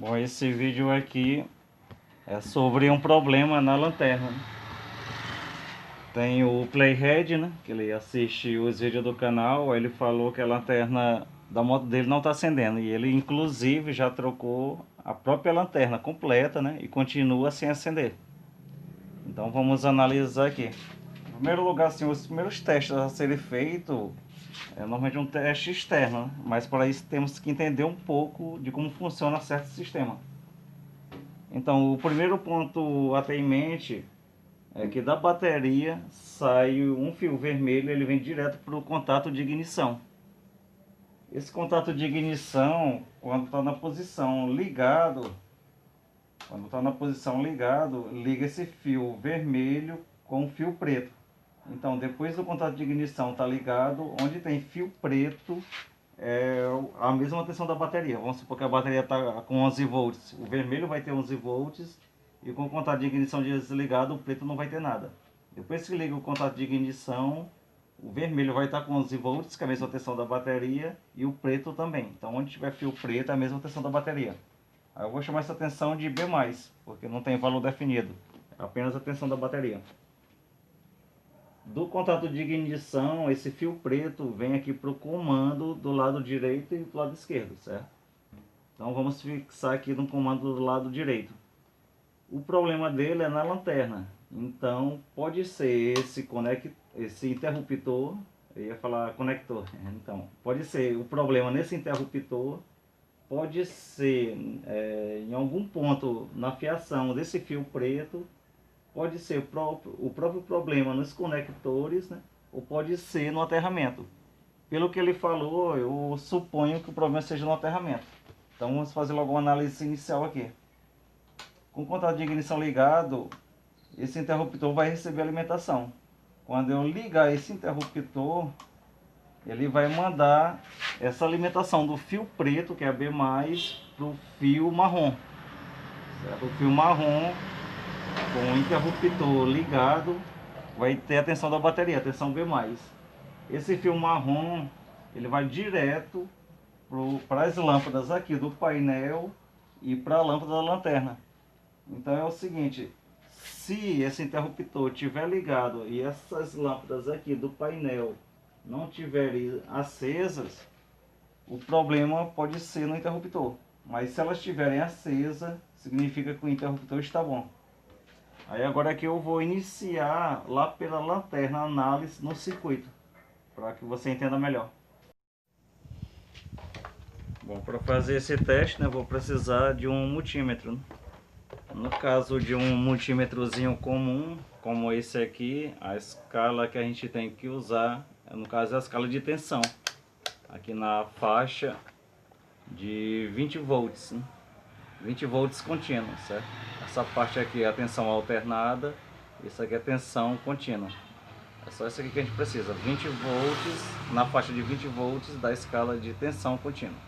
Bom, esse vídeo aqui é sobre um problema na lanterna. Tem o Playhead, né? Que ele assiste os vídeos do canal. Ele falou que a lanterna da moto dele não está acendendo. E ele inclusive já trocou a própria lanterna completa, né? E continua sem acender. Então vamos analisar aqui. Em primeiro lugar, assim, os primeiros testes a serem feitos é normalmente um teste externo, né? Mas para isso temos que entender um pouco de como funciona certo sistema. Então, o primeiro ponto a ter em mente é que da bateria sai um fio vermelho, ele vem direto para o contato de ignição. Esse contato de ignição, quando está na posição ligado, liga esse fio vermelho com o fio preto. Então, depois do contato de ignição está ligado, onde tem fio preto, é a mesma tensão da bateria. Vamos supor que a bateria está com 11 volts. O vermelho vai ter 11 volts e com o contato de ignição desligado, o preto não vai ter nada. Depois que liga o contato de ignição, o vermelho vai estar com 11 volts, que é a mesma tensão da bateria, e o preto também. Então, onde tiver fio preto, é a mesma tensão da bateria. Aí eu vou chamar essa tensão de B+, porque não tem valor definido. É apenas a tensão da bateria. Do contato de ignição, esse fio preto vem aqui para o comando do lado direito e do lado esquerdo, certo? Então vamos fixar aqui no comando do lado direito. O problema dele é na lanterna. Então pode ser esse interruptor, eu ia falar conector. Então pode ser o problema nesse interruptor, pode ser em algum ponto na fiação desse fio preto. Pode ser o próprio problema nos conectores, né? Ou pode ser no aterramento. Pelo que ele falou, eu suponho que o problema seja no aterramento. Então vamos fazer logo uma análise inicial aqui. Com o contato de ignição ligado, esse interruptor vai receber alimentação. Quando eu ligar esse interruptor, ele vai mandar essa alimentação do fio preto, que é a B+, para o fio marrom. Certo? O fio marrom, com o interruptor ligado, vai ter a tensão da bateria, a tensão B+. Esse fio marrom, ele vai direto para as lâmpadas aqui do painel e para a lâmpada da lanterna. Então é o seguinte, se esse interruptor estiver ligado e essas lâmpadas aqui do painel não estiverem acesas, o problema pode ser no interruptor. Mas se elas estiverem acesas, significa que o interruptor está bom. Aí agora aqui eu vou iniciar lá pela lanterna a análise no circuito, para que você entenda melhor. Bom, para fazer esse teste, né, vou precisar de um multímetro. No caso de um multímetrozinho comum, como esse aqui, a escala que a gente tem que usar, no caso é a escala de tensão, aqui na faixa de 20 volts, né? 20 volts contínuo, certo? Essa parte aqui é a tensão alternada, isso aqui é a tensão contínua. É só isso aqui que a gente precisa, 20 volts, na faixa de 20 volts da escala de tensão contínua.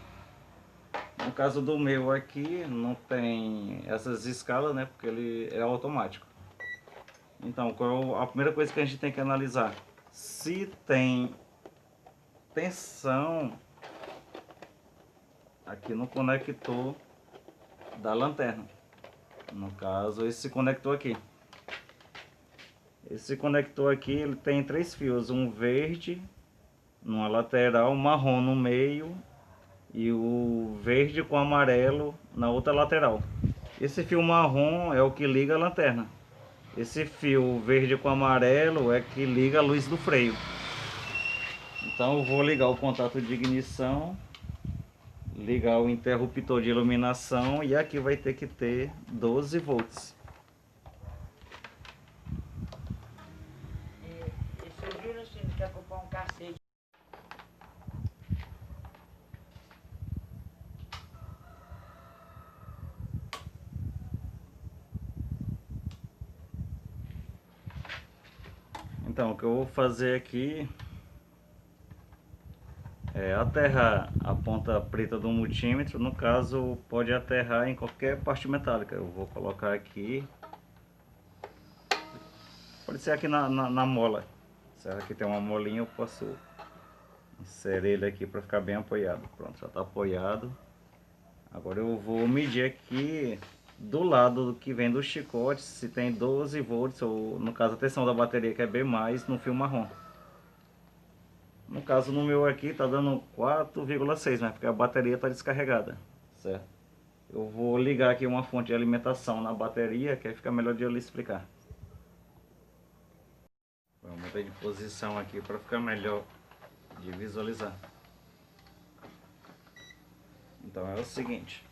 No caso do meu aqui, não tem essas escalas, né, porque ele é automático. Então, qual a primeira coisa que a gente tem que analisar? Se tem tensão aqui no conector da lanterna. No caso, esse conector aqui. Esse conector aqui, ele tem 3 fios, um verde numa lateral, marrom no meio e o verde com amarelo na outra lateral. Esse fio marrom é o que liga a lanterna. Esse fio verde com amarelo é que liga a luz do freio. Então eu vou ligar o contato de ignição, ligar o interruptor de iluminação e aqui vai ter que ter 12 volts. Esse vírus assim, quer comprar um cacete. Então o que eu vou fazer aqui é aterrar a ponta preta do multímetro. No caso, pode aterrar em qualquer parte metálica. Eu vou colocar aqui, pode ser aqui na mola. Se aqui tem uma molinha, eu posso inserir ele aqui para ficar bem apoiado. Pronto, já está apoiado. Agora eu vou medir aqui do lado que vem do chicote se tem 12 volts, ou no caso a tensão da bateria que é B+, no fio marrom. No caso no meu aqui tá dando 4,6, né? Porque a bateria tá descarregada, certo? Eu vou ligar aqui uma fonte de alimentação na bateria, que aí fica melhor de eu lhe explicar. Vou mudar de posição aqui para ficar melhor de visualizar. Então é o seguinte,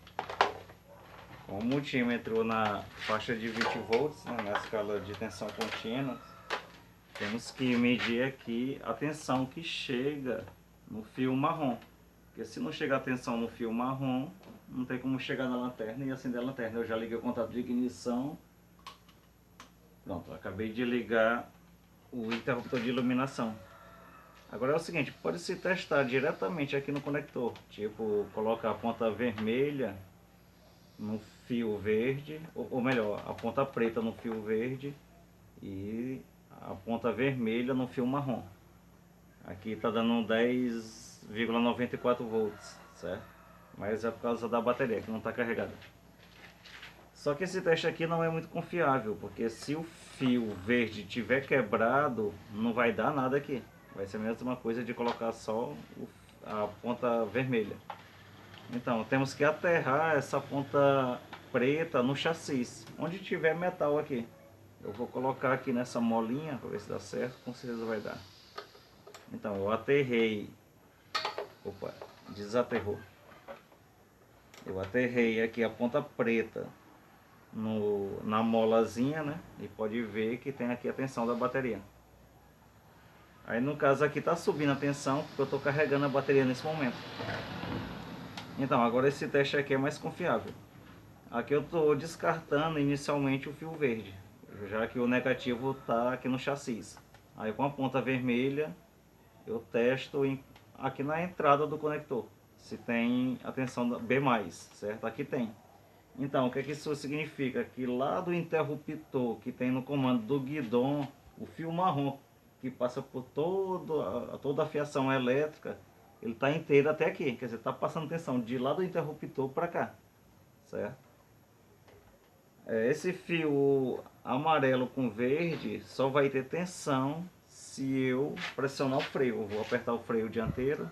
com o multímetro na faixa de 20 volts, né, na escala de tensão contínua, temos que medir aqui a tensão que chega no fio marrom. Porque se não chegar a tensão no fio marrom, não tem como chegar na lanterna e acender a lanterna. Eu já liguei o contato de ignição. Pronto, acabei de ligar o interruptor de iluminação. Agora é o seguinte, pode se testar diretamente aqui no conector. Tipo, coloca a ponta vermelha no fio verde, ou melhor, a ponta preta no fio verde e a ponta vermelha no fio marrom. Aqui está dando 10,94 volts, certo? Mas é por causa da bateria que não está carregada. Só que esse teste aqui não é muito confiável, porque se o fio verde tiver quebrado, não vai dar nada aqui. Vai ser a mesma coisa de colocar só a ponta vermelha. Então temos que aterrar essa ponta preta no chassi, onde tiver metal aqui. Eu vou colocar aqui nessa molinha para ver se dá certo, com certeza vai dar. Então eu aterrei, opa, desaterrou. Eu aterrei aqui a ponta preta na molazinha, né? E pode ver que tem aqui a tensão da bateria. Aí no caso aqui tá subindo a tensão, porque eu estou carregando a bateria nesse momento. Então agora esse teste aqui é mais confiável. Aqui eu estou descartando inicialmente o fio verde, já que o negativo está aqui no chassi. Aí com a ponta vermelha eu testo aqui na entrada do conector, se tem a tensão B+, certo? Aqui tem. Então o que isso significa? Que lá do interruptor que tem no comando do guidon, o fio marrom que passa por toda a fiação elétrica, ele está inteiro até aqui, quer dizer, está passando tensão de lá do interruptor para cá, certo? Esse fio amarelo com verde só vai ter tensão se eu pressionar o freio. Eu vou apertar o freio dianteiro.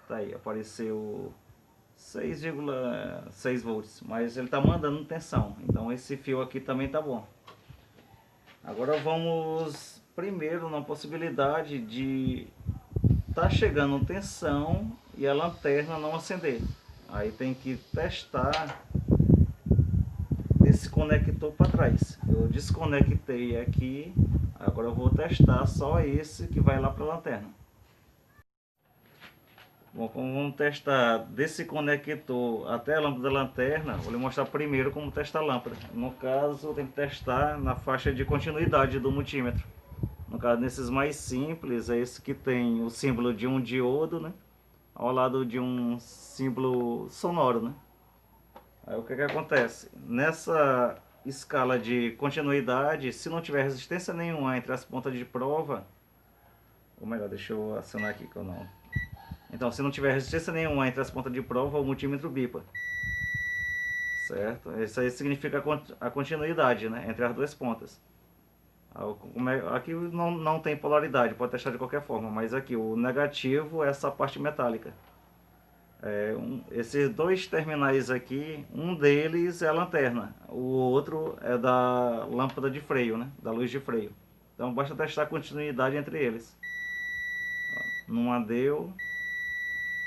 Tá aí, apareceu 6,6 volts, mas ele tá mandando tensão. Então esse fio aqui também tá bom. Agora vamos primeiro na possibilidade de tá chegando tensão e a lanterna não acender. Aí tem que testar esse conector para trás. Eu desconectei aqui, agora eu vou testar só esse que vai lá para a lanterna. Bom, como vamos testar desse conector até a lâmpada da lanterna, vou lhe mostrar primeiro como testar a lâmpada. No caso, tem que testar na faixa de continuidade do multímetro. No caso, nesses mais simples, é esse que tem o símbolo de um diodo, né? Ao lado de um símbolo sonoro, né? Aí o que acontece? Nessa escala de continuidade, se não tiver resistência nenhuma entre as pontas de prova, ou melhor, deixa eu acionar aqui que eu não... Então, se não tiver resistência nenhuma entre as pontas de prova, o multímetro bipa. Certo? Isso aí significa a continuidade, né, entre as duas pontas. Aqui não tem polaridade, pode testar de qualquer forma, mas aqui o negativo é essa parte metálica. Esses dois terminais aqui, um deles é a lanterna, o outro é da lâmpada de freio, né, da luz de freio. Então basta testar a continuidade entre eles. Numa deu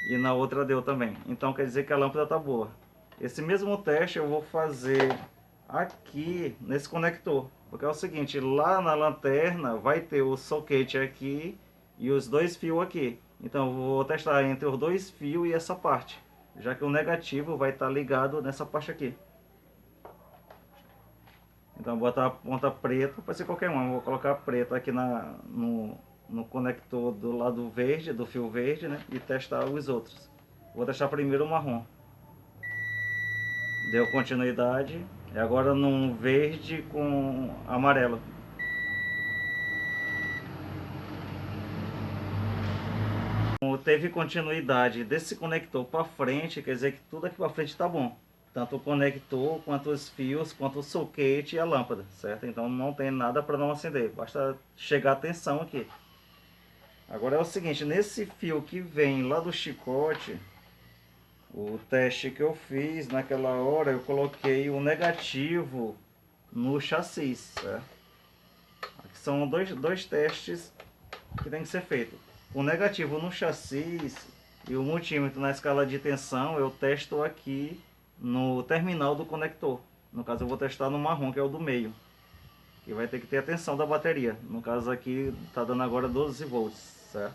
e na outra deu também. Então quer dizer que a lâmpada está boa. Esse mesmo teste eu vou fazer aqui nesse conector. Porque é o seguinte, lá na lanterna vai ter o soquete aqui e os dois fios aqui. Então eu vou testar entre os dois fios e essa parte. Já que o negativo vai estar ligado nessa parte aqui. Então vou botar a ponta preta, pode ser qualquer uma. Vou colocar a preta aqui no conector do lado verde, do fio verde, né? E testar os outros. Vou testar primeiro o marrom. Deu continuidade. E agora num verde com amarelo. teve continuidade desse conector para frente, quer dizer que tudo aqui para frente está bom. Tanto o conector, quanto os fios, quanto o soquete e a lâmpada, certo? Então não tem nada para não acender, basta chegar a tensão aqui. Agora é o seguinte, nesse fio que vem lá do chicote, o teste que eu fiz naquela hora, eu coloquei o negativo no chassi, certo? Aqui são dois testes que tem que ser feito. O negativo no chassi e o multímetro na escala de tensão eu testo aqui no terminal do conector. No caso eu vou testar no marrom, que é o do meio, que vai ter que ter a tensão da bateria. No caso aqui está dando agora 12 volts, certo?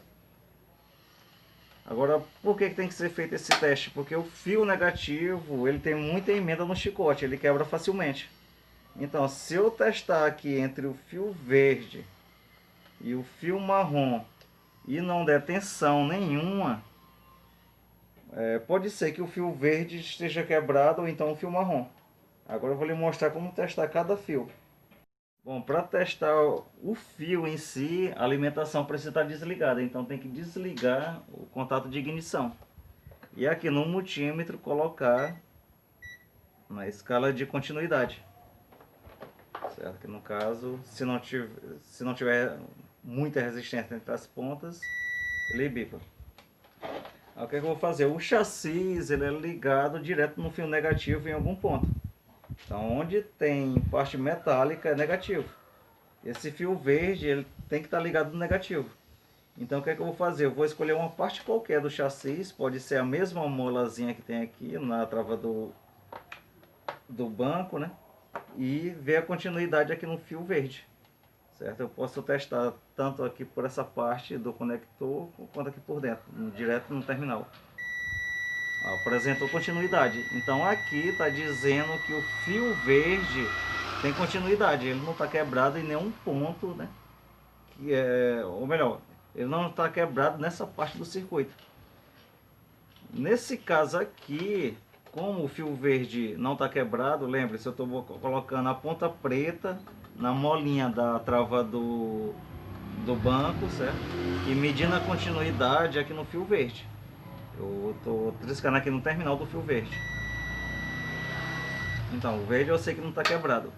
Agora, por que tem que ser feito esse teste? Porque o fio negativo ele tem muita emenda no chicote, ele quebra facilmente. Então, se eu testar aqui entre o fio verde e o fio marrom e não der tensão nenhuma, pode ser que o fio verde esteja quebrado ou então o fio marrom. Agora eu vou lhe mostrar como testar cada fio. Bom, para testar o fio em si, a alimentação precisa estar desligada, então tem que desligar o contato de ignição. E aqui no multímetro colocar na escala de continuidade. Certo? Que no caso, se não tiver muita resistência entre as pontas, ele bipa. Aí, o que eu vou fazer? O chassi ele é ligado direto no fio negativo em algum ponto. Então, onde tem parte metálica é negativo. Esse fio verde ele tem que estar ligado no negativo. Então, o que eu vou fazer? Eu vou escolher uma parte qualquer do chassi, pode ser a mesma molazinha que tem aqui na trava do banco, né? E ver a continuidade aqui no fio verde, certo? Eu posso testar tanto aqui por essa parte do conector quanto aqui por dentro, direto no terminal. Apresentou continuidade. Então aqui está dizendo que o fio verde tem continuidade, ele não está quebrado em nenhum ponto, né? Ou melhor, ele não está quebrado nessa parte do circuito. Nesse caso aqui, como o fio verde não está quebrado, lembre-se, eu estou colocando a ponta preta na molinha da trava do banco, certo? E medindo a continuidade aqui no fio verde. Eu estou triscando aqui no terminal do fio verde. Então, o verde eu sei que não está quebrado.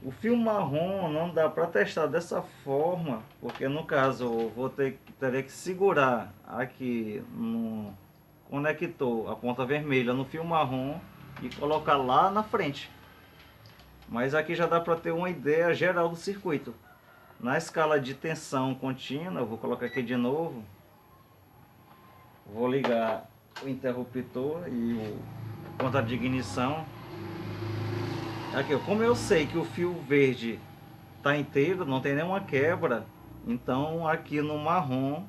O fio marrom não dá para testar dessa forma, porque no caso eu vou teria que segurar aqui no conector a ponta vermelha no fio marrom e colocar lá na frente. Mas aqui já dá para ter uma ideia geral do circuito. Na escala de tensão contínua, eu vou colocar aqui de novo. Vou ligar o interruptor e o contato de ignição. Aqui, como eu sei que o fio verde está inteiro, não tem nenhuma quebra, então aqui no marrom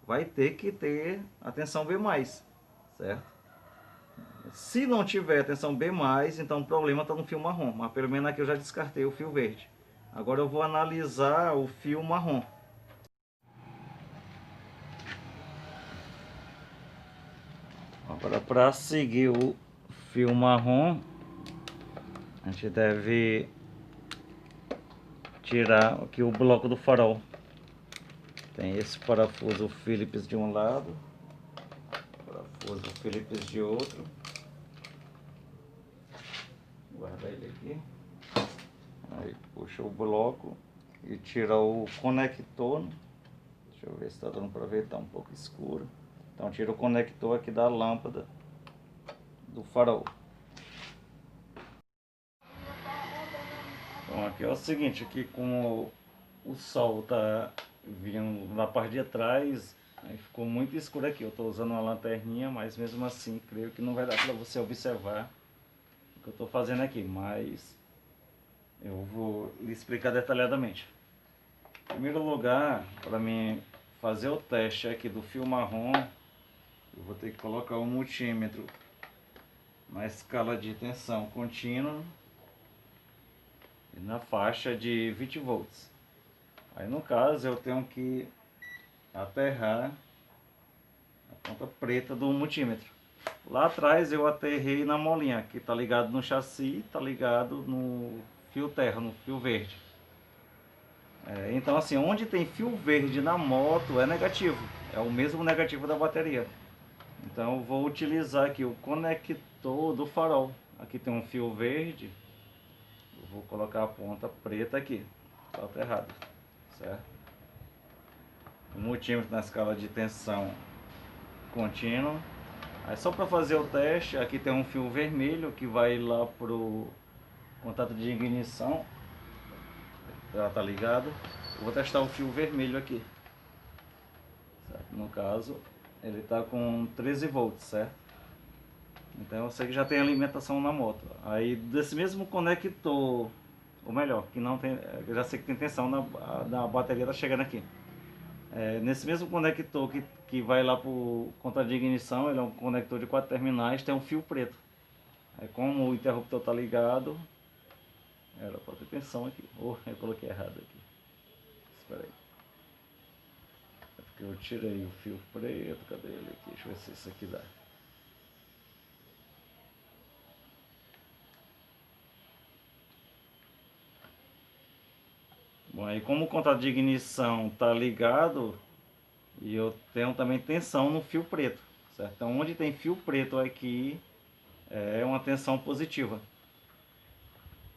vai ter que ter a tensão B+, certo? Se não tiver tensão B+, então o problema está no fio marrom, mas pelo menos aqui eu já descartei o fio verde. Agora eu vou analisar o fio marrom. Agora, para seguir o fio marrom, a gente deve tirar aqui o bloco do farol. Tem esse parafuso Phillips de um lado, parafuso Phillips de outro. Guardar ele aqui. Aí puxa o bloco e tira o conector. Deixa eu ver se está dando para ver, está um pouco escuro. Então tira o conector aqui da lâmpada do farol. Então aqui é o seguinte, aqui como o sol está vindo na parte de trás, aí ficou muito escuro aqui. Eu estou usando uma lanterninha, mas mesmo assim creio que não vai dar para você observar o que eu estou fazendo aqui, mas eu vou lhe explicar detalhadamente. Em primeiro lugar, para mim fazer o teste aqui do fio marrom, eu vou ter que colocar o multímetro na escala de tensão contínua e na faixa de 20 volts. Aí no caso eu tenho que aterrar a ponta preta do multímetro. Lá atrás eu aterrei na molinha, que está ligado no chassi, está ligado no fio terra, no fio verde. Então assim, onde tem fio verde na moto é negativo, é o mesmo negativo da bateria. Então eu vou utilizar aqui o conector do farol. Aqui tem um fio verde, eu vou colocar a ponta preta aqui, salto errado, certo? O multímetro na escala de tensão contínua. Aí só para fazer o teste, aqui tem um fio vermelho que vai lá pro contato de ignição. Ela tá ligado. Eu vou testar o fio vermelho aqui, certo? No caso, ele tá com 13 volts, certo? Então eu sei que já tem alimentação na moto. Aí desse mesmo conector, ou melhor, que não tem, eu já sei que tem tensão na bateria, tá chegando aqui. Nesse mesmo conector que vai lá pro contato de ignição, ele é um conector de 4 terminais, tem um fio preto. Aí como o interruptor tá ligado, era para ter tensão aqui. Oh, eu coloquei errado aqui. Espera aí. É porque eu tirei o fio preto, cadê ele aqui? Deixa eu ver se isso aqui dá. Bom, aí como o contato de ignição tá ligado, e eu tenho também tensão no fio preto, certo? Então onde tem fio preto aqui é uma tensão positiva.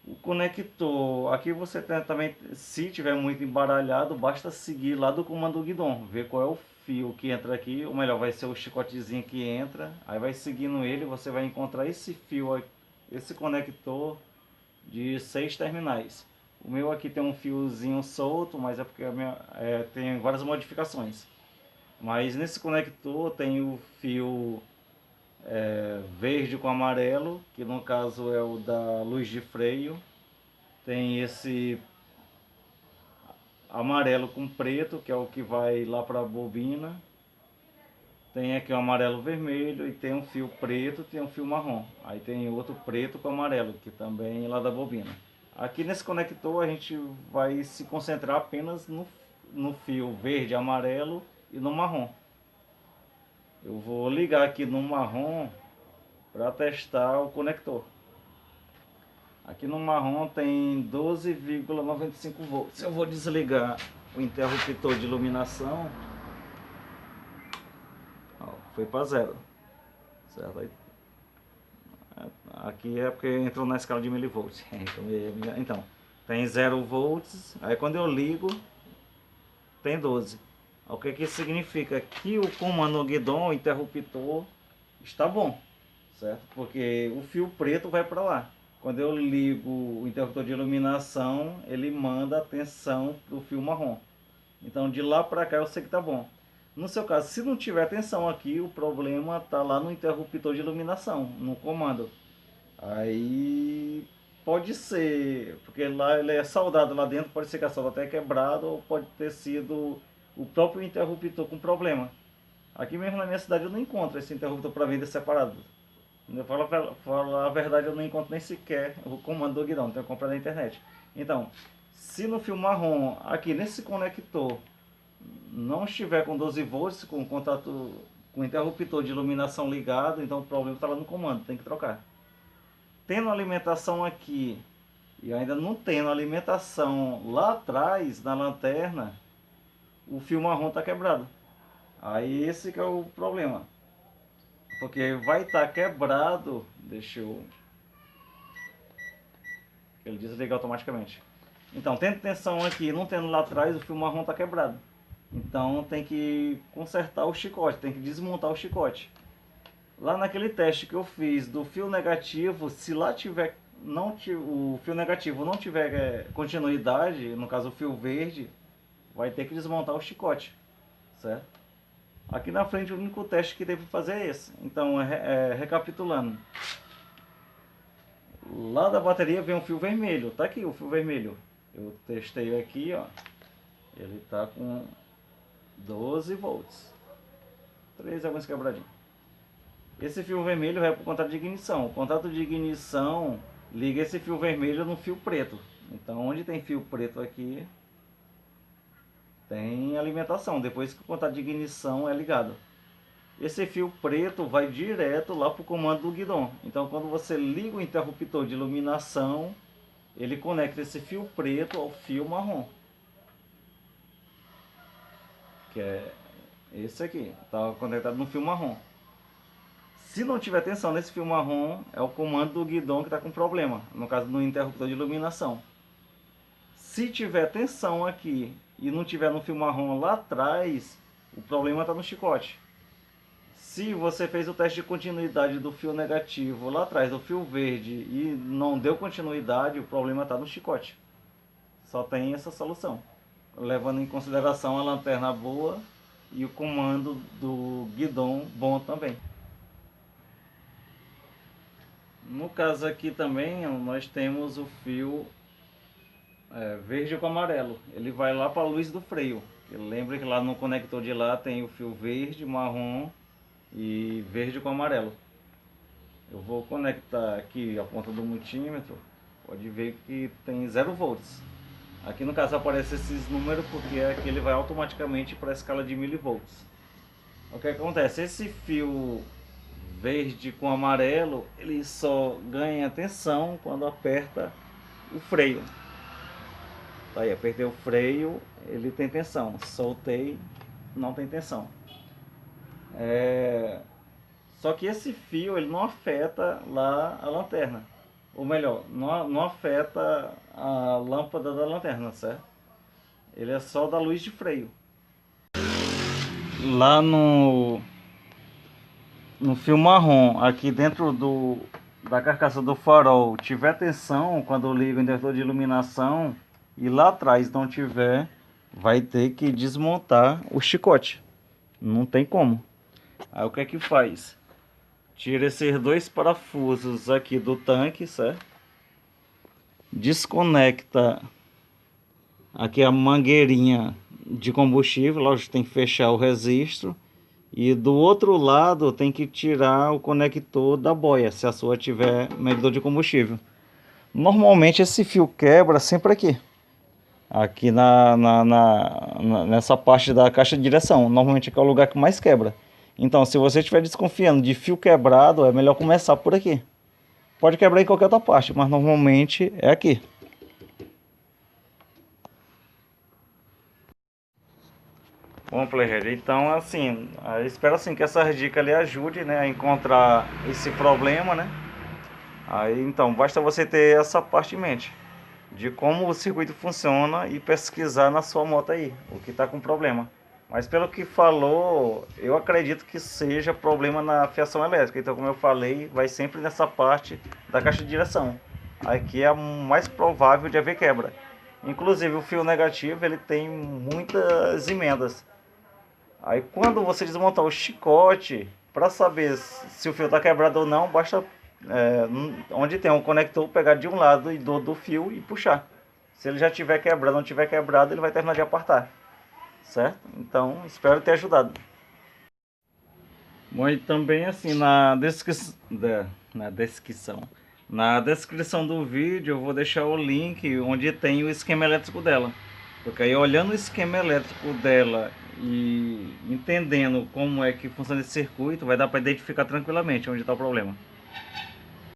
O conector, aqui você tem também, se tiver muito embaralhado, basta seguir lá do comando do guidão, ver qual é o fio que entra aqui, ou melhor, vai ser o chicotezinho que entra, aí vai seguindo ele, você vai encontrar esse fio, esse conector de 6 terminais. O meu aqui tem um fiozinho solto, mas é porque tem várias modificações. Mas nesse conector tem o fio verde com amarelo, que no caso é o da luz de freio. Tem esse amarelo com preto, que é o que vai lá para a bobina. Tem aqui o amarelo vermelho e tem um fio preto, tem um fio marrom. Aí tem outro preto com amarelo, que também é lá da bobina. Aqui nesse conector a gente vai se concentrar apenas no fio verde, amarelo e no marrom. Eu vou ligar aqui no marrom para testar o conector. Aqui no marrom tem 12,95 volts. Eu vou desligar o interruptor de iluminação. Ó, foi para zero, certo? Aí, aqui é porque entrou na escala de milivolts. Então, tem 0 volts. Aí quando eu ligo, tem 12. O que que isso significa? Que o comando guidão, o interruptor, está bom, certo? Porque o fio preto vai para lá. Quando eu ligo o interruptor de iluminação, ele manda a tensão do fio marrom. Então de lá para cá eu sei que tá bom. No seu caso, se não tiver tensão aqui, o problema tá lá no interruptor de iluminação, no comando. Aí pode ser, porque lá ele é soldado lá dentro, pode ser que a solda até quebrada ou pode ter sido o próprio interruptor com problema. Aqui mesmo na minha cidade eu não encontro esse interruptor para venda separado. Eu falo a verdade, eu não encontro nem sequer o comando do guidão, tenho que comprar na internet. Então, se no fio marrom, aqui nesse conector, não estiver com 12 volts, com contato com o interruptor de iluminação ligado, então o problema está lá no comando, tem que trocar. Tendo alimentação aqui e ainda não tendo alimentação lá atrás na lanterna, o fio marrom está quebrado. Aí esse que é o problema. Porque vai estar quebrado, deixa eu... ele desliga automaticamente. Então, tendo tensão aqui, não tendo lá atrás, o fio marrom está quebrado. Então tem que consertar o chicote, tem que desmontar o chicote. Lá naquele teste que eu fiz do fio negativo, se lá tiver o fio negativo não tiver continuidade, no caso o fio verde, vai ter que desmontar o chicote, certo? Aqui na frente o único teste que teve que fazer é esse. Então, recapitulando. Lá da bateria vem um fio vermelho. Tá aqui o fio vermelho. Eu testei aqui, ó. Ele tá com 12 volts. 3 alguns quebradinhos. Esse fio vermelho vai para o contato de ignição. O contato de ignição liga esse fio vermelho no fio preto. Então, onde tem fio preto aqui, tem alimentação, depois que o contato de ignição é ligado. Esse fio preto vai direto lá para o comando do guidão. Então quando você liga o interruptor de iluminação, ele conecta esse fio preto ao fio marrom. que é esse aqui, está conectado no fio marrom. Se não tiver tensão nesse fio marrom, é o comando do guidão que está com problema, no caso do interruptor de iluminação. Se tiver tensão aqui e não tiver no fio marrom lá atrás, o problema está no chicote. Se você fez o teste de continuidade do fio negativo lá atrás, do fio verde, e não deu continuidade, o problema está no chicote. Só tem essa solução, levando em consideração a lanterna boa e o comando do guidão bom também. No caso aqui também, nós temos o fio verde com amarelo. Ele vai lá para a luz do freio. Lembra que lá no conector de lá tem o fio verde, marrom e verde com amarelo. Eu vou conectar aqui a ponta do multímetro. Pode ver que tem 0 volts. Aqui no caso aparece esses números porque aqui ele vai automaticamente para a escala de milivolts. O que acontece? Esse fio verde com amarelo, ele só ganha tensão quando aperta o freio. Aí, apertei o freio, ele tem tensão. Soltei, não tem tensão. Só que esse fio, ele não afeta lá a lanterna. Ou melhor, não afeta a lâmpada da lanterna, certo? Ele é só da luz de freio. Lá no fio marrom, aqui dentro da carcaça do farol, tiver tensão quando eu ligo o interruptor de iluminação e lá atrás não tiver, vai ter que desmontar o chicote. Não tem como. Aí o que é que faz? Tira esses 2 parafusos aqui do tanque, certo? Desconecta aqui a mangueirinha de combustível, lógico, tem que fechar o registro. E do outro lado tem que tirar o conector da boia, se a sua tiver medidor de combustível. Normalmente esse fio quebra sempre aqui. Aqui nessa parte da caixa de direção. Normalmente aqui é o lugar que mais quebra. Então, se você estiver desconfiando de fio quebrado, é melhor começar por aqui. Pode quebrar em qualquer outra parte, mas normalmente é aqui. Bom, player, então assim, eu espero assim que essas dicas lhe ajudem, né, a encontrar esse problema, né? Aí então, basta você ter essa parte em mente, de como o circuito funciona e pesquisar na sua moto aí, o que está com problema. Mas pelo que falou, eu acredito que seja problema na fiação elétrica. Então, como eu falei, vai sempre nessa parte da caixa de direção. Aqui é a mais provável de haver quebra. Inclusive, o fio negativo, ele tem muitas emendas. Aí, quando você desmontar o chicote, para saber se o fio está quebrado ou não, basta onde tem um conector, pegar de um lado e do fio e puxar. Se ele já tiver quebrado, não tiver quebrado, ele vai terminar de apartar. Certo? Então, espero ter ajudado. Bom, e também assim, na descrição do vídeo eu vou deixar o link onde tem o esquema elétrico dela. Porque aí, olhando o esquema elétrico dela e entendendo como é que funciona esse circuito, vai dar para identificar tranquilamente onde está o problema.